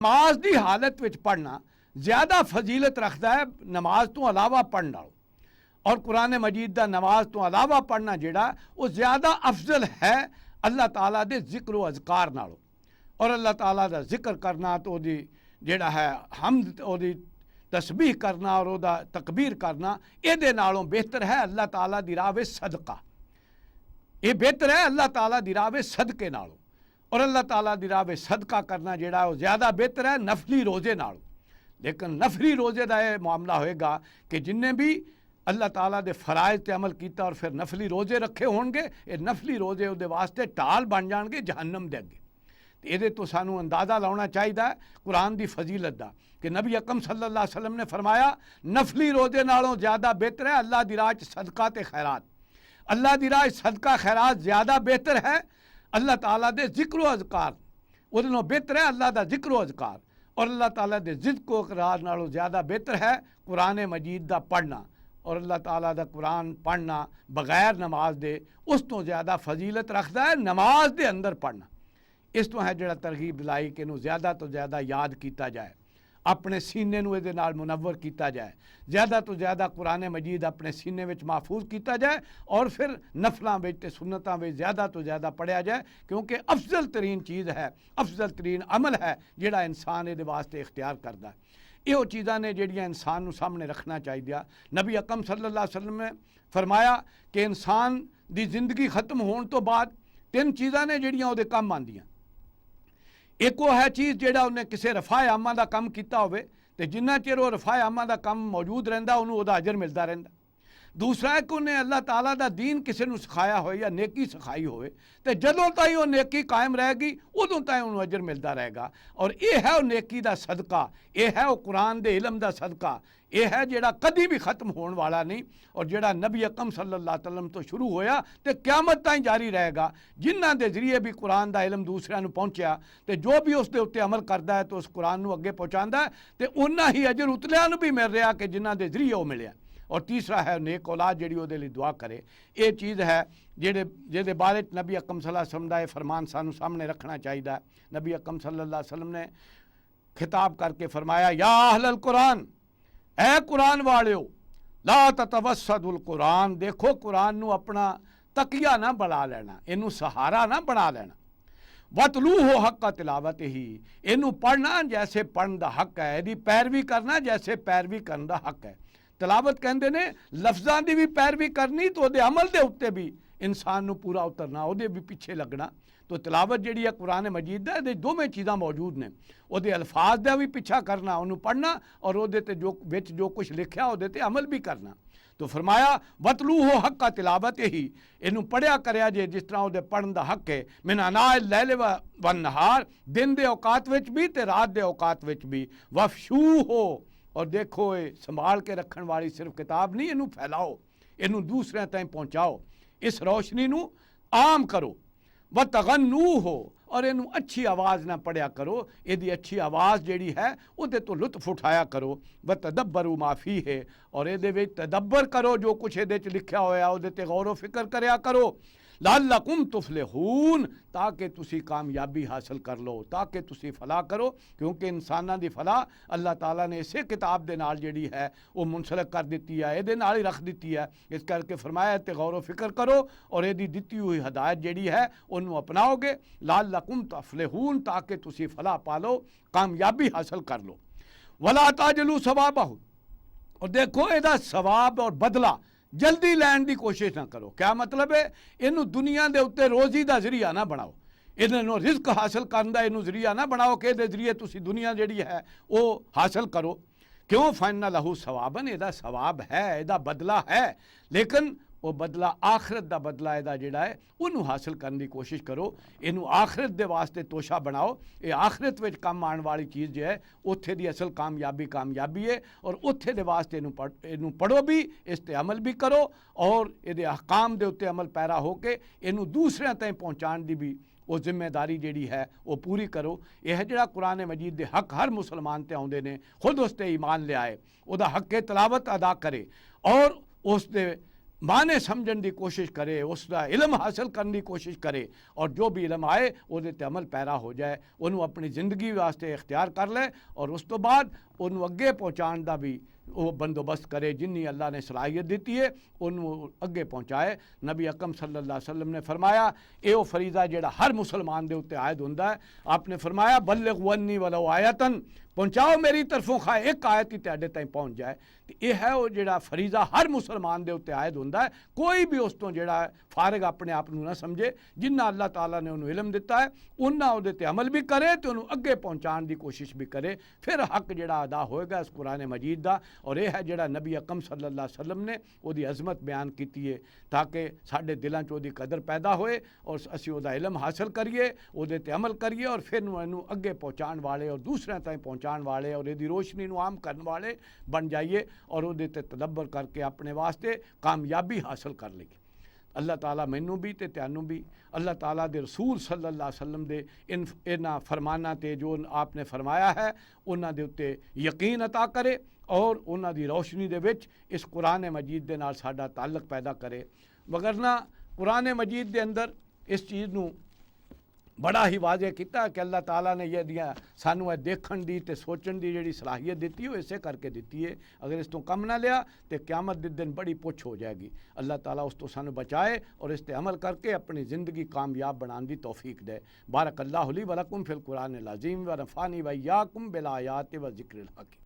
नमाज की हालत में पढ़ना ज़्यादा फजीलत रखता है नमाज तो अलावा पढ़ने नालों। और कुरान मजीद का नमाज तो अलावा पढ़ना जिहड़ा वो ज़्यादा अफजल है अल्लाह ताला दे जिक्र व अज़कार नालों। और अल्लाह ताला का जिक्र करना तो ओदी जिहड़ा है हमद ओदी तस्बीह करना और ओदा तकबीर करना इहदे नालों बेहतर है अल्लाह ताला दी राह विच सदका। ये बेहतर है अल्लाह ताला दी राह विच सदके नालों। और अल्लाह ताला दी राह विच सदका करना जिहड़ा वो ज़्यादा बेहतर है नफली रोज़े नालों। लेकिन नफली रोज़े का यह मामला होएगा कि जिन्हें भी अल्लाह ताला दे फराइज ते अमल किया और फिर नफली रोज़े रखे होणगे, ये नफली रोज़े उहदे वास्ते टाल बन जाणगे जहन्नम दे अगे। तो ये तो सानू अंदाज़ा लाना चाहिए कुरान की फजीलत का कि नबी अकरम सल्लल्लाहु अलैहि वसल्लम ने फरमाया नफली रोज़े नालों ज़्यादा बेहतर है अल्लाह दी राह च सदका ते खैरात। अल्लाह दी राह सदका खैरात ज़्यादा बेहतर है अल्लाह ताला दे जिक्र व अज़कार। उहदे नालों बेहतर है अल्लाह दा जिक्र व अज़कार। और अल्लाह ताला दे जिक्र व इकरार नालों ज़्यादा बेहतर है कुरान मजीद का पढ़ना। और अल्लाह ताला दा कुरान पढ़ना बगैर नमाज दे उस तो ज़्यादा फजीलत रखता है नमाज दे अंदर पढ़ना। इस तो है जिहड़ा तरगीब दिलाई कि इनू ज़्यादा तो ज़्यादा याद किया जाए, अपने सीने नू इहदे नाल मुनव्वर किया जाए, ज़्यादा तो ज़्यादा कुरान मजीद अपने सीने विच महफूज किया जाए और फिर नफलों में ते सुन्नतां में ज़्यादा तो ज़्यादा पढ़िया जाए। क्योंकि अफजल तरीन चीज़ है, अफजल तरीन अमल है जिहड़ा इंसान इहदे वास्ते इख्तियार करता है। यो चीज़ां ने जिहड़ियां इंसान नू सामने रखना चाहिए। नबी अकरम सल्लल्लाहु अलैहि वसल्लम ने फरमाया कि इंसान दी जिंदगी खत्म होने तो बाद तीन चीज़ां ने जिहड़ियां उहदे काम आंदियां। एक वो है चीज़ जिहड़ा उन्हें किसी रफा आमा का काम किया होवे ते जिन्ना चिर वो रफा आमा का काम मौजूद रहिंदा उन्होंने उहदा अजर मिलता रहिंदा। दूसरा है कि उन्हें अल्लाह ताला दा दीन किसी नूं सिखाया हो या नेकी सिखाई होवे ते जदों ताईं वो नेकी कायम रहेगी उदों ताईं उन्होंने अजर मिलता रहेगा। और ये है वो नेकी दा सदका, ये है वो कुरान दे इलम दा सदका, ये है जिहड़ा कदी भी खत्म होने वाला नहीं और जिहड़ा नबी अकरम सल्लल्लाहु अलैहि वसल्लम तो शुरू होया ते क़यामत ताईं जारी रहेगा। जिन्हां दे जरिए भी कुरान दा इलम दूसरिਆਂ ਨੂੰ पहुंचया ते जो भी उस दे उत्ते अमल करदा है तो उस कुरान ਨੂੰ अगे पहुँचाता है ते उन्ना ही अजर उतलिਆਂ ਨੂੰ भी मिल रहा कि जिन्हां दे जरिए वो मिलिया। और तीसरा है नेक औलाद जिहड़ी उहदे लई दुआ करे। ये चीज़ है जिहदे बारे नबी अकरम सल्लल्लाहु अलैहि वसल्लम दा फरमान सानू सामने रखना चाहिए। नबी अकरम सल्लल्लाहु अलैहि वसल्लम ने खिताब करके फरमाया या अहलल कुरान, ऐ कुरान वालियो ला ततवस्सदुल कुरान। देखो कुरान नू अपना तकिया ना बना लेना, इनू सहारा ना बना लेना। वतलू हो हक का तिलावत ही, इनू पढ़ना जैसे पढ़न का हक है, यदि पैरवी करना जैसे पैरवी करने का हक है। तिलावत कहते ने लफ्ज़ों की भी पैरवी करनी तो उहदे अमल के उत्ते भी इंसान नू पूरा उतरना, उहदे भी पीछे लगना। तो तिलावत जिहड़ी है कुरान मजीद है दोवें चीज़ां मौजूद ने, उहदे अल्फाज का भी पीछा करना, उन्होंने पढ़ना और उहदे ते जो कुछ लिखा उहदे ते अमल भी करना। तो फरमाया वतलू हो हक का तिलावत ही, इनू पढ़िया करिया जे जिस तरह उहदे पढ़न का हक है। मिन अनाए लैल वन नहार, दिन के औकात विच भी ते रात के औकात विच भी। वफशू हो, और देखो ये संभाल के रखने वाली सिर्फ किताब नहीं, इनू फैलाओ, इनू दूसरों ताईं पहुँचाओ, इस रोशनी नू आम करो। व तगन्नू हो, और इनू अच्छी आवाज़ ना पढ़िया करो, यदि अच्छी आवाज़ जिहड़ी है उहदे तो लुत्फ उठाया करो। व तदब्बरू माफ़ी है, और ये तदब्बर करो जो कुछ ये लिखा होया उहदे ते गौर व फिक्र करया करो। लअल्लकुम तुफलिहून, ताकि तुसी कामयाबी हासिल कर लो, ताकि तुसी फलाह करो। क्योंकि इंसानां दी फलाह अल्लाह ताला ने इसे किताब दे नाल जिहड़ी है वो मुनसलक कर दी है, इहदे नाल ही रख दी है। इस करके फरमाया ते गौर व फिक्र करो और इहदी दित्ती हुई हदायत जिहड़ी है उन्होंने अपनाओगे। लअल्लकुम तुफलिहून, ताकि तुसी फलाह पालो, कामयाबी हासिल कर लो। वला ताजलू सवाबहु, और देखो इहदा सवाब और बदला जल्दी लैन की कोशिश ना करो। क्या मतलब है, इनू दुनिया के उत्ते रोज़ी का जरिया ना बनाओ, इन्होंने रिस्क हासिल करने का इनू जरिया ना बनाओ कि इहदे जरिए तुसी दुनिया जिहड़ी है वो हासिल करो। क्यों फैना लहू सवाबन, इहदा सवाब है, इहदा बदला है, लेकिन वो बदला आखिरत का बदला इहदा जिहड़ा है उन्होंने हासिल करने की कोशिश करो। इनू आखिरत के वास्ते तोशा बनाओ। ये आखिरत में काम आने वाली चीज़ जो है उत्थे दी असल कामयाबी है। और उत्थे दे वास्ते इनू पढ़ो भी, इस ते अमल भी करो और ये अहकाम दे उत्ते अमल पैरा होके इनू दूसरों ताईं पहुँचाने की भी वो जिम्मेदारी जिहड़ी है वो पूरी करो। यह जिहड़ा कुरान मजीद के हक हर मुसलमान ते आउंदे ने, खुद उस ते ईमान लियाए, उहदा हक तलावत अदा करे और उस दे माने समझण की कोशिश करे, उसका इलम हासिल करने की कोशिश करे और जो भी इलम आए ਉਹਦੇ ਤੇ अमल पैरा हो जाए, ਉਹਨੂੰ अपनी ज़िंदगी वास्ते इख्तियार कर ले और उस तो बाद ਉਹਨੂੰ अगे पहुँचाने का भी वो बंदोबस्त करे। जिन्नी अल्लाह ने सलाहियत दी है उन्होंने अगे पहुँचाए। नबी अकरम सल्लल्लाहु अलैहि वसल्लम ने फरमाया यो फरीज़ा जेड़ा हर मुसलमान के उत्ते आयद होंदा है। आपने फरमाया बल्लिग वन्नी वलो आयतन, पहुँचाओ मेरी तरफों खा एक आयत ही तुहाडे ताईं पहुँच जाए। तो यह है वो जेड़ा फरीज़ा हर मुसलमान के उत्ते आयद होंदा है। कोई भी उस तो जेड़ा फारिग अपने आप को ना समझे। जिन्ना अल्लाह ताला ने उन्होंने इलम दिता है उन्ना उहदे ते अमल भी करे तो उन्होंने अगे पहुँचाने की कोशिश भी करे, फिर हक जेड़ा अदा होएगा इस कुरान मजीद का। और यह है जेड़ा नबी अकरम सल्लल्लाहु अलैहि वसल्लम ने उसकी अजमत बयान की है ताकि साडे दिलों च उसकी कदर पैदा होए और असीं उसदा इलम हासिल करिए, उसदे ते अमल करिए और फिर इनू अगे पहुँचाने वाले और दूसरों ताईं पहुँचाने वाले और इसकी रोशनी नू आम करने वाले बन जाइए और उसदे ते तदब्बर करके अपने वास्ते कामयाबी हासिल कर लईए। अल्लाह ताला मैनू भी ते तुहानू भी अल्लाह ताला दे रसूल सल्लल्लाहु अलैहि वसल्लम दे इन्हां फरमाना ते जो आपने फरमाया है उन्हां दे उत्ते यकीन अता करे और उन्हां दी रोशनी दे विच इस कुरान मजीद दे नाल साडा ताल्लुक पैदा करे। वगरना कुरान मजीद दे अंदर इस चीज़ नू बड़ा ही वाजे किया कि अल्लाह ताला ने ये दिया सानू देखण दी ते सोचण दी जिहड़ी सलाहियत दी है इसे करके दी है। अगर इस तो कम ना लिया तो क़यामत दे दिन बड़ी पुछ हो जाएगी। अल्लाह ताला उस तो सानू बचाए और इस ते अमल करके अपनी ज़िंदगी कामयाब बनाने की तौफीक दे। बारक अल्लाहु ली व लकुम फिल कुरानिल अज़ीम व नफ़ानी व इय्याकुम बिल आयाति व ज़िक्रिल हकीम।